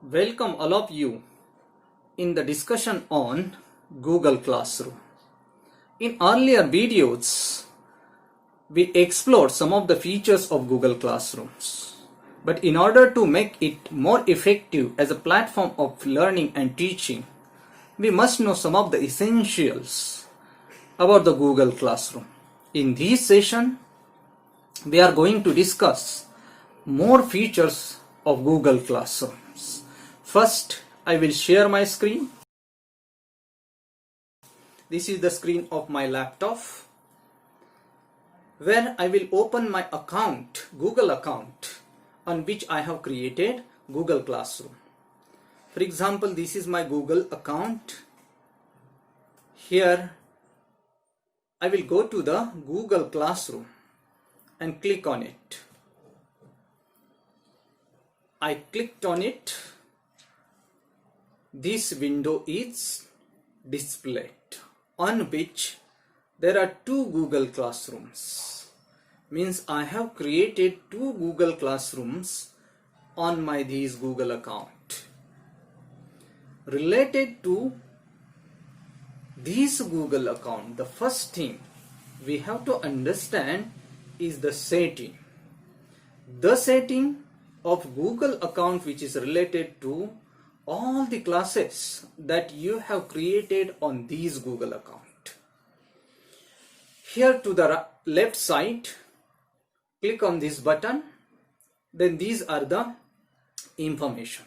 Welcome all of you in the discussion on Google Classroom. In earlier videos, we explored some of the features of Google Classrooms. But in order to make it more effective as a platform of learning and teaching, we must know some of the essentials about the Google Classroom. In this session, we are going to discuss more features of Google Classroom. First, I will share my screen. This is the screen of my laptop, where I will open my account, Google account, on which I have created Google Classroom. For example, this is my Google account. Here, I will go to the Google Classroom and click on it. I clicked on it. This window is displayed, on which there are two Google Classrooms. Means I have created two Google Classrooms on my this Google account. Related to this Google account, the first thing we have to understand is the setting. The setting of Google account which is related to all the classes that you have created on this Google account. Here to the left side, click on this button. Then these are the information.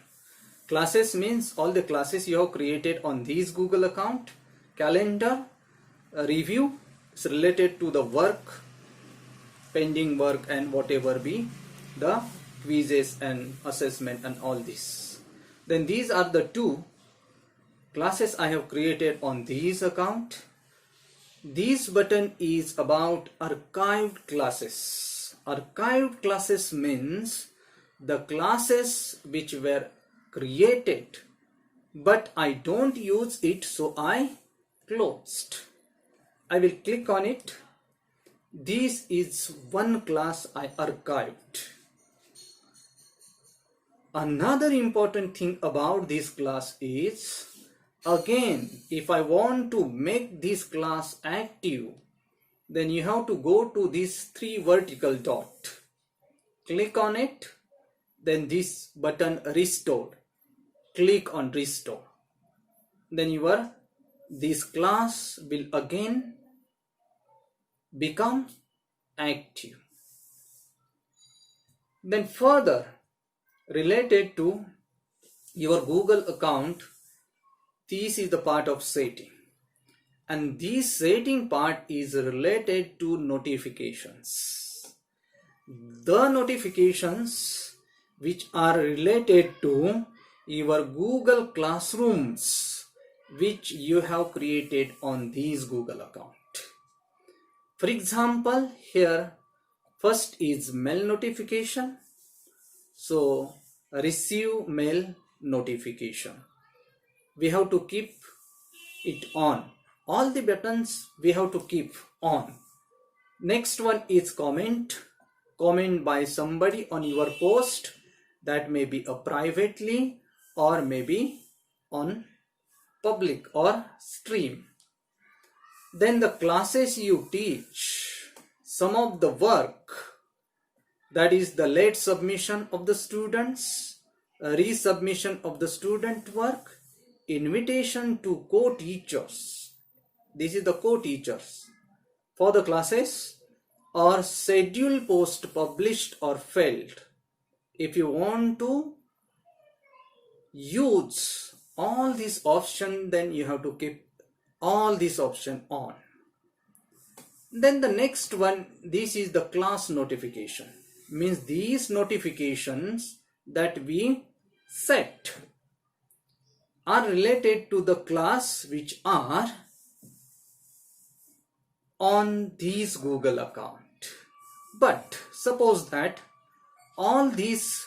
Classes means all the classes you have created on this Google account. Calendar, review is related to the work, pending work and whatever be the quizzes and assessment and all this. Then these are the two classes I have created on this account. This button is about archived classes. Archived classes means the classes which were created but I don't use it, so I closed. I will click on it. This is one class I archived. Another important thing about this class is, again, if I want to make this class active, then you have to go to this three vertical dot. Click on it, then this button restore. Click on restore. Then this class will again become active. Then further, related to your Google account, this is the part of setting, and this setting part is related to notifications. The notifications which are related to your Google Classrooms which you have created on this Google account. For example, here first is mail notification. So receive mail notification. We have to keep it on. All the buttons we have to keep on. Next one is comment. Comment by somebody on your post. That may be a privately or maybe on public or stream. Then the classes you teach, some of the work, that is the late submission of the students, resubmission of the student work, invitation to co-teachers. This is the co-teachers for the classes, or schedule post published or failed. If you want to use all these options, then you have to keep all these options on. Then the next one, this is the class notification. Means these notifications that we set are related to the class which are on this Google account. But suppose that all these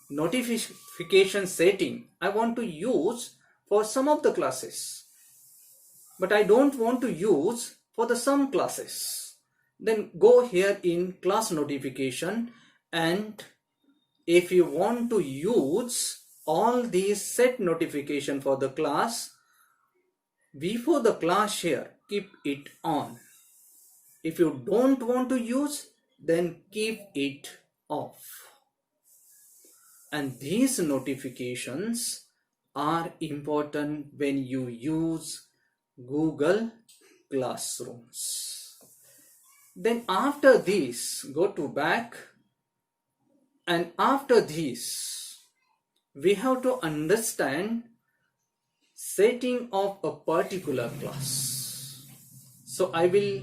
notification setting I want to use for some of the classes, but I don't want to use for the some classes. then go here in class notification, and if you want to use all these set notification for the class, before the class here, keep it on. If you don't want to use, then keep it off. And these notifications are important when you use Google Classrooms. Then after this, go to back, and after this, we have to understand setting of a particular class. So I will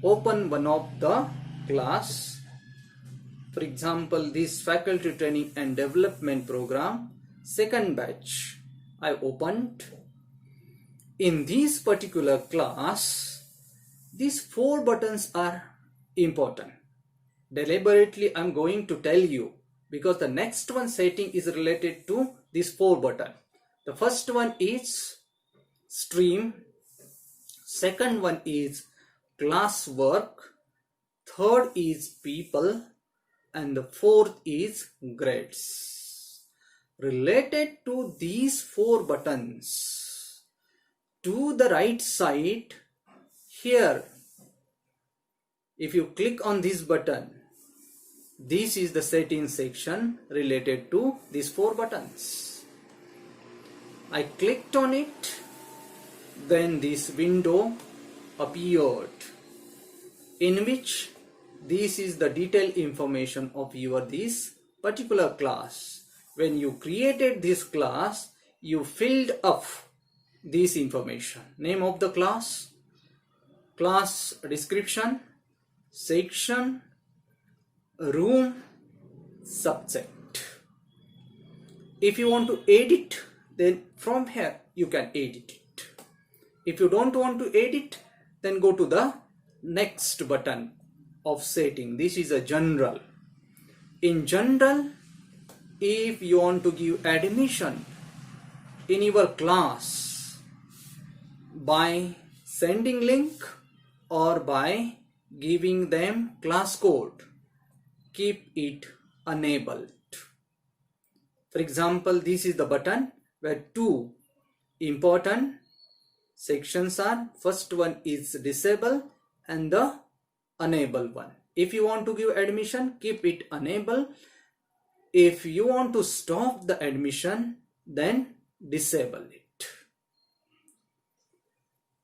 open one of the class. For example, this faculty training and development program, second batch, I opened. In this particular class, these 4 buttons are important. Deliberately I'm going to tell you, because the next one setting is related to these 4 buttons. The first one is stream, second one is classwork, third is people, and the fourth is grades. Related to these 4 buttons, to the right side here, if you click on this button, this is the setting section related to these 4 buttons. I clicked on it, then this window appeared, in which this is the detailed information of your this particular class. When you created this class, you filled up this information: name of the class, class description, section, room, subject. If you want to edit, then from here you can edit it. If you don't want to edit, then go to the next button of setting. This is a general. In general, if you want to give admission in your class by sending link or by giving them class code, keep it enabled. For example, this is the button where 2 important sections are. First one is disable and the enable one. If you want to give admission, keep it enable. If you want to stop the admission, then disable it.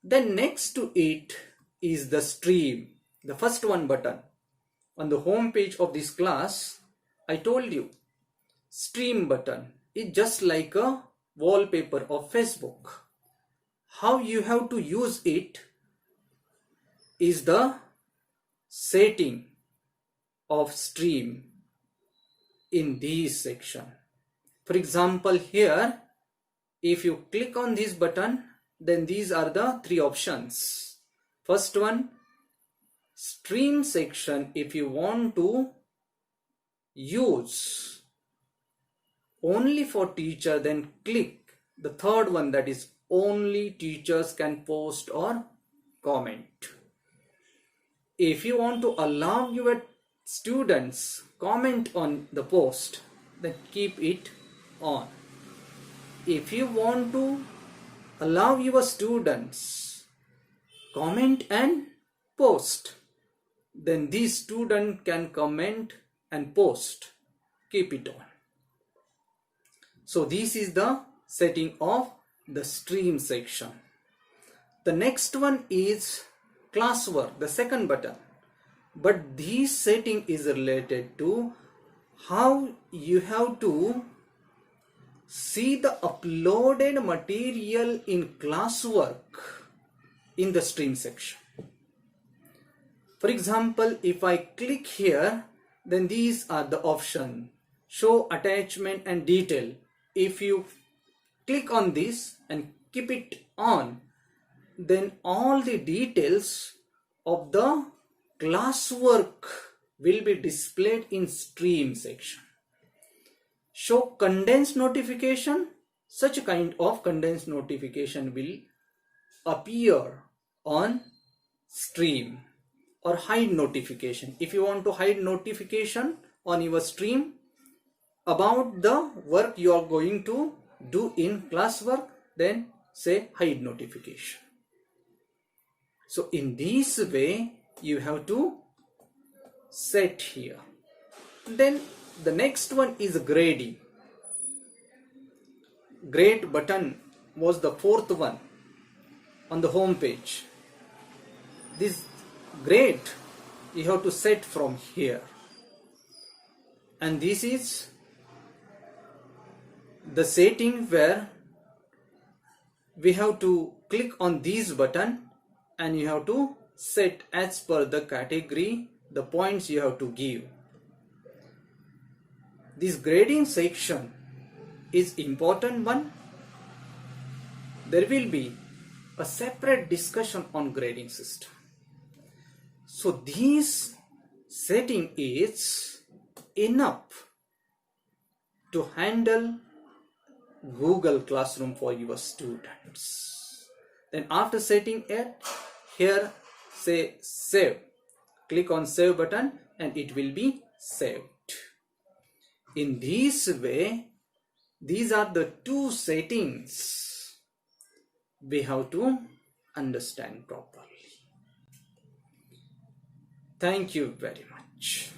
Then next to it is the stream, the first one button. On the home page of this class, I told you, stream button is just like a wallpaper of Facebook. How you have to use it is the setting of stream in this section. For example, here, if you click on this button, then these are the 3 options. First one, stream section. If you want to use only for teacher, then click the third one, that is only teachers can post or comment. If you want to allow your students comment on the post, then keep it on. If you want to allow your students comment and post, then this student can comment and post, keep it on. So this is the setting of the stream section. The next one is classwork, the second button. But this setting is related to how you have to see the uploaded material in classwork in the stream section. For example, if I click here, then these are the options: show attachment and detail. If you click on this and keep it on, then all the details of the classwork will be displayed in stream section. Show condensed notification. Such a kind of condensed notification will appear on stream. or hide notification. If you want to hide notification on your stream about the work you are going to do in classwork, then say hide notification. So in this way you have to set here. Then the next one is grading. Grade button was the fourth one on the home page. This grade you have to set from here, and this is the setting where we have to click on this button and you have to set as per the category the points you have to give. This grading section is important one. There will be a separate discussion on grading system. So this setting is enough to handle Google Classroom for your students. Then after setting it, here say save. Click on save button and it will be saved. In this way, these are the two settings we have to understand properly. Thank you very much.